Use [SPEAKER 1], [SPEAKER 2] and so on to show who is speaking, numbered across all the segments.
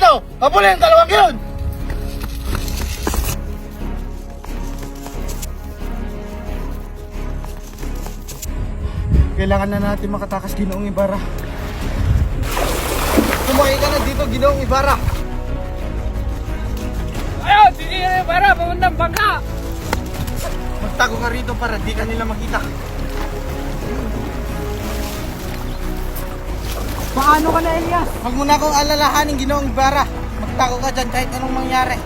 [SPEAKER 1] dito! Habulin ang dalawang yun! Kailangan na natin makatakas Ginoong Ibarra. Sumakay ka na dito, Ginoong Ibarra!
[SPEAKER 2] Ayun! Si Ginoong Ibarra! Papuntang bangka!
[SPEAKER 1] Magtago ka rito para di ka nila makita.
[SPEAKER 2] Paano ka na, Elias?
[SPEAKER 1] Huwag mo na akong alalahanin, Ginoong Ibarra. Magtago ka dyan kahit anong mangyari.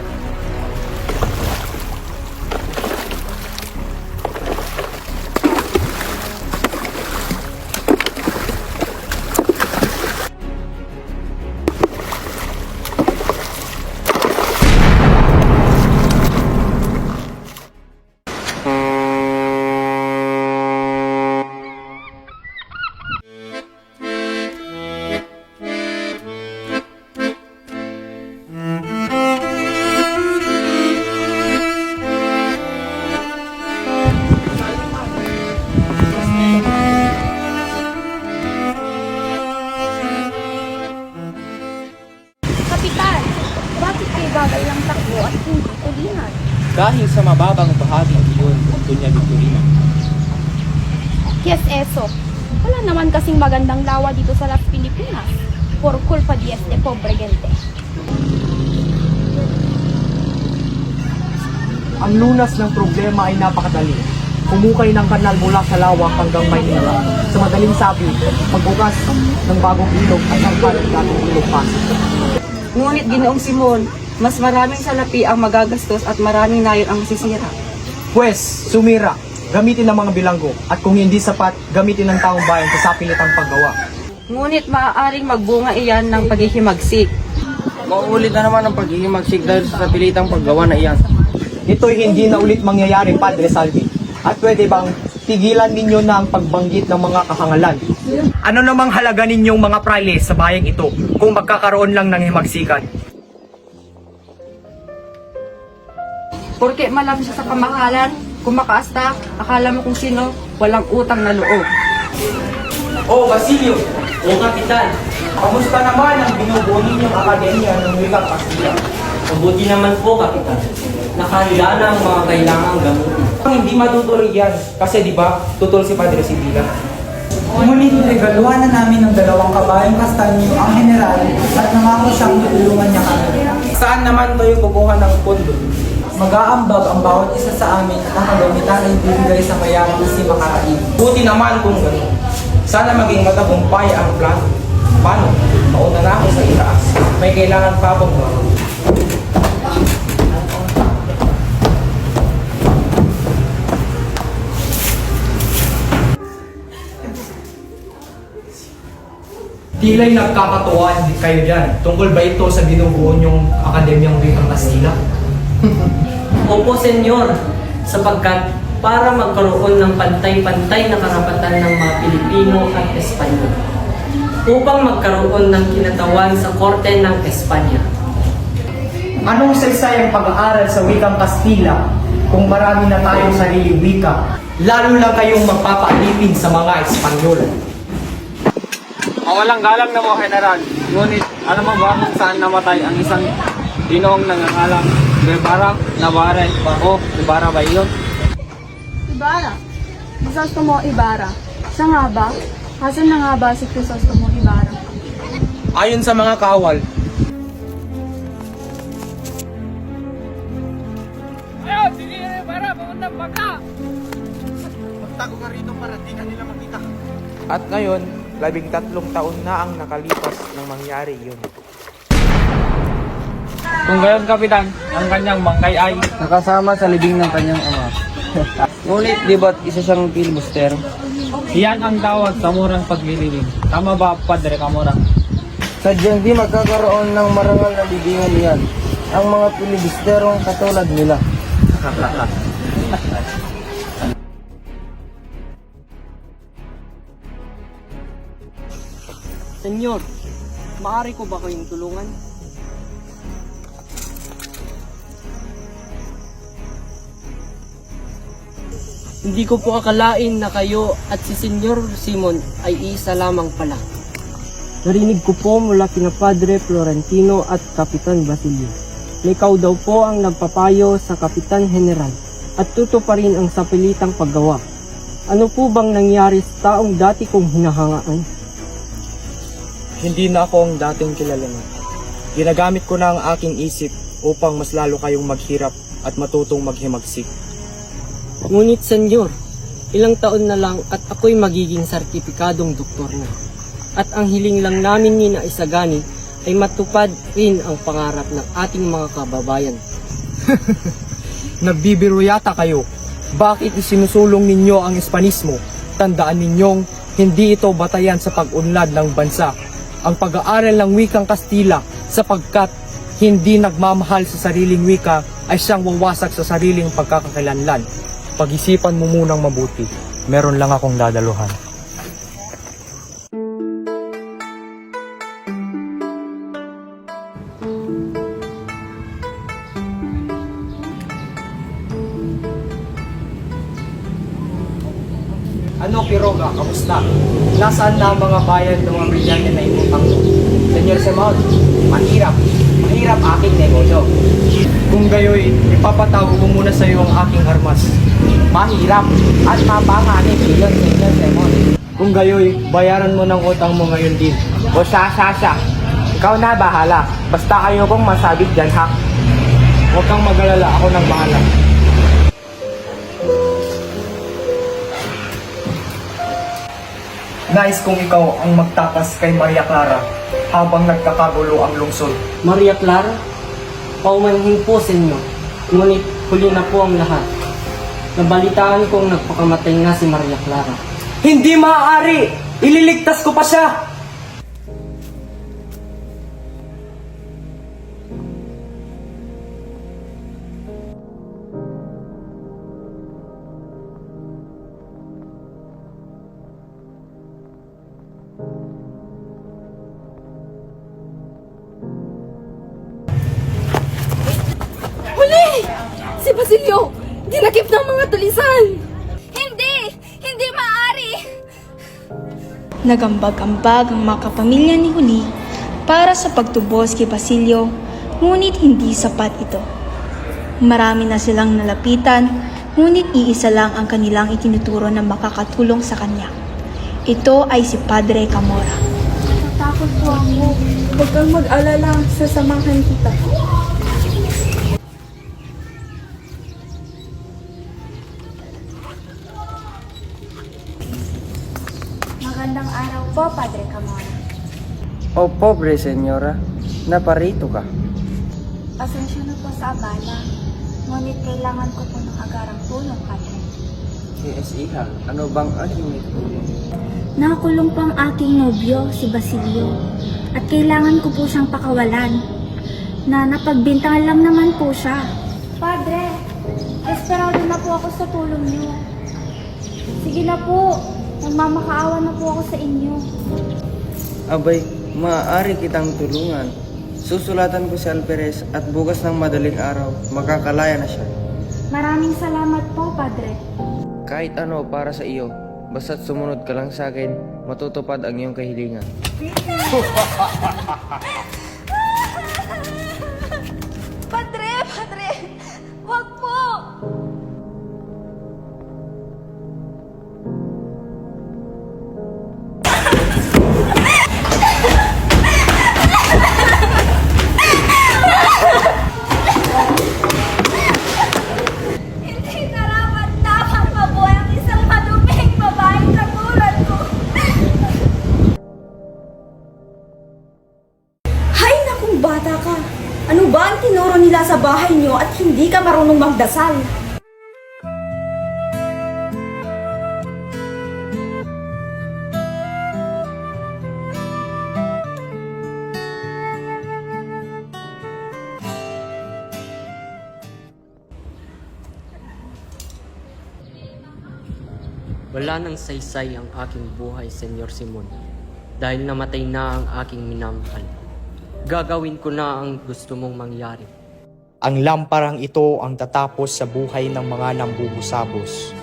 [SPEAKER 3] Kapitan, bakit kayo bagal ng takbo at hindi tulingan?
[SPEAKER 4] Dahil sa mababang bahagi iyon, Doña Victorina.
[SPEAKER 3] Yes, eso. Wala naman kasing magandang lawa dito sa Las Pilipinas. Por culpa de este pobre gente.
[SPEAKER 5] Ang lunas ng problema ay napakadali. Humukay ng kanal mula sa Lawa hanggang Maynila. Sa madaling sabi, pagbukas ng bagong ilog at ang ng dating ilog Pasig.
[SPEAKER 6] Ngunit Ginoong Simon, mas maraming salapi ang magagastos at maraming nayon ang masisira.
[SPEAKER 5] Pwes, sumira. Gamitin ang mga bilanggo at kung hindi sapat, gamitin ng taong bayan sa sapilitang paggawa.
[SPEAKER 6] Ngunit maaaring magbunga iyan ng paghihimagsik.
[SPEAKER 4] Mauulit na naman ang paghihimagsik dahil sa pilitang paggawa na iyan.
[SPEAKER 5] Ito'y hindi na ulit mangyayari, Padre Salvi. At pwede bang tigilan ninyo na ang pagbanggit ng mga kahangalan? Ano namang halaga ninyong mga praile sa bayang ito kung magkakaroon lang ng himagsikan?
[SPEAKER 6] Porke malam siya sa kamahalan, kung makaasta, akala mo kung sino, walang utang na loob.
[SPEAKER 5] Oh, Basilio! O Kapitan! Kamusta naman ang binubuo ninyong akademya ng Wikang Kastila?
[SPEAKER 7] Mabuti naman po, Kapitan. Nakahanda na ang mga kailangang gamutin.
[SPEAKER 5] Hindi matutuloy yan kasi di ba tutol si Padre Sibila.
[SPEAKER 8] Ngunit regaluhan na namin ng 2 kabayong kastanyo ang general at nangako siyang tutulungan niya kami.
[SPEAKER 5] Saan naman tayo kukuha ng pondo?
[SPEAKER 8] Mag-aambag ang bawat isa sa amin at ang kagamitan ay bibigay sa mayamang si Makaraig.
[SPEAKER 5] Buti naman kung gano'n. Sana maging matagumpay ang plano. Paano? Mauna na ako sa itaas. May kailangan pa akong gawin. Tila'y nagkakatuwaan kayo dyan. Tungkol ba ito sa binubuo niyong Akademyang Wikang Kastila?
[SPEAKER 7] Opo, Senyor, sapagkat para magkaroon ng pantay-pantay na karapatan ng mga Pilipino at Espanyol upang magkaroon ng kinatawan sa korte ng Espanya.
[SPEAKER 5] Anong saysay ang pag-aaral sa Wikang Kastila kung marami na tayong sariling wika? Lalo lang kayong magpapaalipin sa mga Espanyol.
[SPEAKER 2] Mawalang galang na mo, General. Ngunit, alam mo ba kung saan namatay ang isang Ginoong nangangalang Ibarra, Navarre, o Ibarra ba iyon?
[SPEAKER 3] Ibarra? Crisostomo Ibarra. Siya nga ba? Hasan na nga ba si Crisostomo Ibarra?
[SPEAKER 5] Ayon sa mga kawal,
[SPEAKER 2] Ayun! Si Ginoong Ibarra! Papuntang bangka!
[SPEAKER 1] Magtago ka rito para di ka nila makita.
[SPEAKER 9] At ngayon, 13 taon na ang nakalipas nang mangyari yun.
[SPEAKER 2] Kung gayon, Kapitan, ang kanyang bangkay ay
[SPEAKER 4] Nakasama sa libing ng kanyang ama. Ngunit di ba't isa siyang filibuster?
[SPEAKER 2] iyan ang tawag sa murang paglilibing. Tama ba, Padre Camora?
[SPEAKER 4] Sadyang di magkakaroon ng marangal na libingan yan ang mga filibusterong katulad nila.
[SPEAKER 6] Senyor, maaari ko ba kayong tulungan? Hindi ko po akalain na kayo at si Senyor Simon ay isa lamang pala.
[SPEAKER 7] Narinig ko po mula kina Padre Florentino at Kapitan Basilio na ikaw daw po ang nagpapayo sa Kapitan General at tutuparin ang sapilitang paggawa. Ano po bang nangyari sa taong dati kong hinahangaan?
[SPEAKER 5] Hindi na ako ang dating kilala mo. Ginagamit ko na ang aking isip upang mas lalo kayong maghirap at matutong maghimagsik.
[SPEAKER 7] Ngunit senyor, ilang taon na lang at ako'y magiging sertipikadong doktor na. At ang hiling lang namin ni na Isagani ay matupad rin ang pangarap ng ating mga kababayan.
[SPEAKER 5] Nagbibiro yata kayo. Bakit isinusulong ninyo ang Hispanismo? Tandaan ninyong hindi ito batayan sa pag-unlad ng bansa. Ang pag-aaral ng wikang Kastila sapagkat hindi nagmamahal sa sariling wika ay siyang wawasak sa sariling pagkakakilanlan. Pag-isipan mo munang mabuti. Meron lang akong dadaluhan. Ano, Piroga? Kamusta? Nasaan na ang mga bayan ng mga brilyante na inutang mo? Senyor Simon, mahirap. Mahirap aking negosyo. Kung gayoy, ipapatago ko muna sa iyo ang aking armas. Mahirap at mapanganib, Senyor Simon. Kung gayoy, bayaran mo ng utang mo ngayon din. O siya. Ikaw na bahala. Basta kayo kong masabit dyan, ha? Huwag kang mag-alala, ako nang bahala. Nais kong ikaw ang magtakas kay Maria Clara habang nagkakagulo ang lungsod.
[SPEAKER 7] Maria Clara, paumanhin po senyor, ngunit huli na po ang lahat. Nabalitaan kong nagpakamatay nga si Maria Clara.
[SPEAKER 5] Hindi maaari! Ililigtas ko pa siya!
[SPEAKER 3] Huli! Si Basilio! Dinakip ng mga tulisan! Hindi maaari!
[SPEAKER 10] Nagambag-ambag ang mga kapamilya ni Huli para sa pagtubos kay Basilio, ngunit hindi sapat ito. Marami na silang nalapitan, ngunit iisa lang ang kanilang itinuturo na makakatulong sa kanya. Ito ay si Padre Camora.
[SPEAKER 3] Natakot po ako. Huwag kang mag-alala, sasamahan kita. Magandang araw po, Padre Camora.
[SPEAKER 4] O pobre senyora, naparito ka.
[SPEAKER 3] Pasensya na po sa abala, ngunit kailangan ko po ng agarang tulong, Padre.
[SPEAKER 4] Iha, ano bang aking itulong?
[SPEAKER 3] Nakakulong po ang aking nobyo, si Basilio, at kailangan ko po siyang pakawalan, na napagbintangan lang naman po siya. Padre, desperado na po ako sa tulong niyo. Sige na po, nagmamakaawa na po ako sa inyo.
[SPEAKER 4] Abay, maaari kitang tulungan. Susulatan ko si Alperes at bukas ng madaling araw, makakalaya na siya.
[SPEAKER 3] Maraming salamat po, Padre.
[SPEAKER 4] Kahit ano para sa iyo, basta't sumunod ka lang sa akin, matutupad ang iyong kahilingan.
[SPEAKER 3] Padre, wag po! Hindi karapat-dapat mabuhay ang isang maduming babaeng katulad ko.
[SPEAKER 10] Hay nakong bata ka! Ano ba ang tinuro nila sa bahay niyo at hindi ka marunong magdasal?
[SPEAKER 7] Wala nang saysay ang aking buhay, Senyor Simon, dahil namatay na ang aking minamahal. Gagawin ko na ang gusto mong mangyari.
[SPEAKER 5] Ang lamparang ito ang tatapos sa buhay ng mga nambubusabos.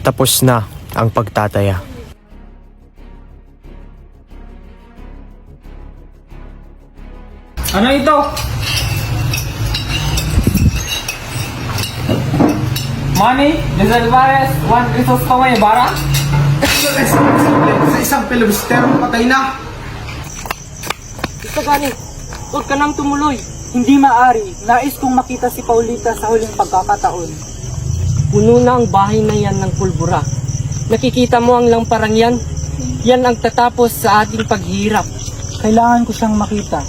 [SPEAKER 5] Tapos na ang pagtataya.
[SPEAKER 2] Ano ito? Manny, Los Alvarez, Juan Crisostomo Ibarra?
[SPEAKER 1] Sa isang pilibusterong patay na.
[SPEAKER 6] Isa gani, huwag ka nang tumuloy. Hindi maaari. Nais kong makita si Paulita sa huling pagkakataon.
[SPEAKER 7] Puno na ang bahay na yan ng pulbura. Nakikita mo ang lamparang yan? Yan ang tatapos sa ating paghirap.
[SPEAKER 8] Kailangan ko siyang makita.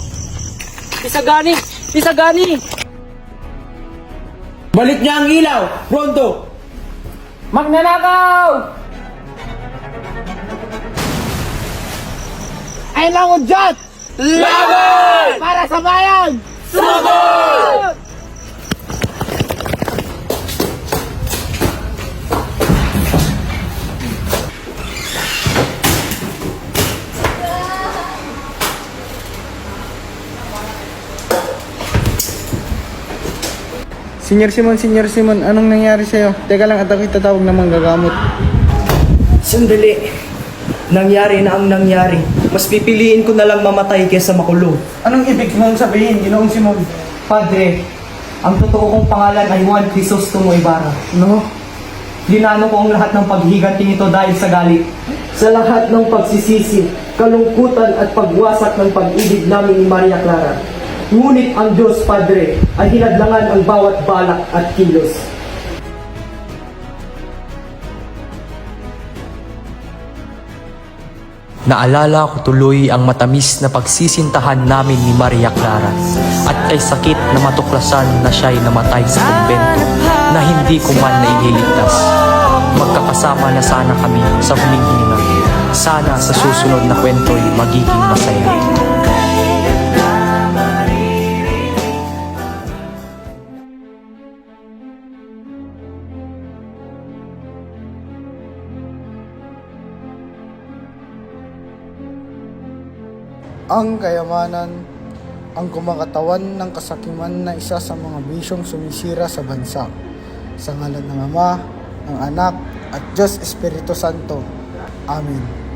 [SPEAKER 7] Isagani! Isagani!
[SPEAKER 5] Balik niya ang ilaw! Pronto!
[SPEAKER 2] Magnanakaw!
[SPEAKER 1] Ay langon dyan!
[SPEAKER 5] Laban!
[SPEAKER 1] Para sa bayan!
[SPEAKER 5] Sugod!
[SPEAKER 1] Senyor Simon, anong nangyari sa'yo? Teka lang at ako'y tatawag ng manggagamot.
[SPEAKER 5] Sandali. Nangyari na ang nangyari. Mas pipiliin ko na lang mamatay kaysa makulong.
[SPEAKER 1] Anong ibig mong sabihin, Ginoong Simon?
[SPEAKER 5] Padre, ang totoo kong pangalan ay Juan Crisostomo Ibarra.
[SPEAKER 1] No?
[SPEAKER 5] Linano ko ang lahat ng paghiganting ito dahil sa galit. Sa lahat ng pagsisisi, kalungkutan at pagwasak ng pag-ibig namin ni Maria Clara. Ngunit ang Diyos, Padre, ay hinadlangan ang bawat balak at kilos.
[SPEAKER 11] Naalala ko tuloy ang matamis na pagsisintahan namin ni Maria Clara at kay sakit na matuklasan na siya'y namatay sa kumbento na hindi ko man naililigtas. Magkakasama na sana kami sa huling hininga. Sana sa susunod na kwento'y magiging masaya.
[SPEAKER 1] Ang kayamanan, ang kumakatawan ng kasakiman na isa sa mga bisyong sumisira sa bansa. Sa ngalan ng Ama, ng Anak, at Diyos Espiritu Santo. Amen.